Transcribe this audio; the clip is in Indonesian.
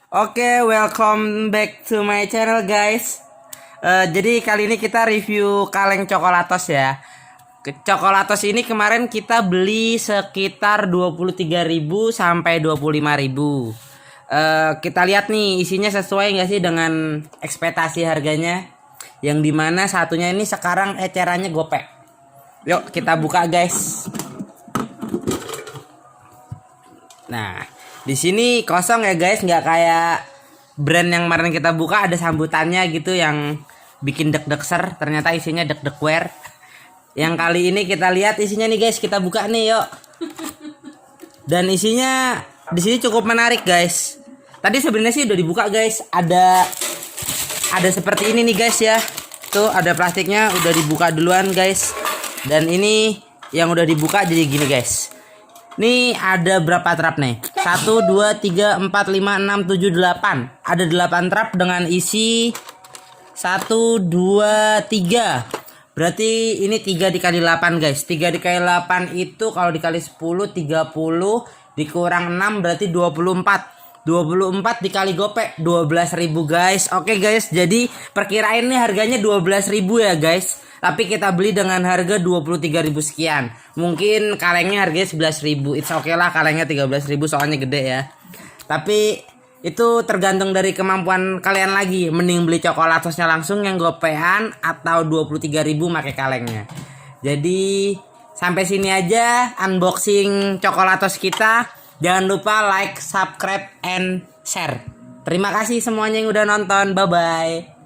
Oke, welcome back to my channel guys. Jadi kali ini kita review kaleng coklatos ya. Coklatos ini kemarin kita beli sekitar 23.000 sampai 25.000. Kita lihat nih isinya sesuai nggak sih dengan ekspektasi harganya. Yang dimana satunya ini sekarang ecerannya gopek. Yuk kita buka guys. Nah, di sini kosong ya guys, nggak kayak brand yang kemarin kita buka ada sambutannya gitu yang bikin deg-deg ser. Ternyata isinya deg-degware. Yang kali ini kita lihat isinya nih guys, kita buka nih yuk. Dan isinya di sini cukup menarik guys. Tadi sebenarnya sih udah dibuka guys, ada seperti ini nih guys ya. Tuh ada plastiknya udah dibuka duluan guys. Dan ini yang udah dibuka jadi gini guys. Nih ada berapa trap nih? 1, 2, 3, 4, 5, 6, 7, 8. Ada 8 trap dengan isi 1, 2, 3. Berarti ini 3 dikali 8 guys. 3 dikali 8 itu kalau dikali 10, 30. Dikurang 6 berarti 24. 24 dikali gopek 12.000 guys. Oke guys, jadi perkiraan ini harganya 12.000 ya guys. Tapi kita beli dengan harga 23.000 sekian. Mungkin kalengnya harganya 11.000. It's okay lah kalengnya 13.000 soalnya gede ya. Tapi itu tergantung dari kemampuan kalian lagi. Mending beli coklatosnya langsung yang gopean atau 23.000 pakai kalengnya. Jadi sampai sini aja unboxing coklatos kita. Jangan lupa like, subscribe, and share. Terima kasih semuanya yang udah nonton. Bye-bye.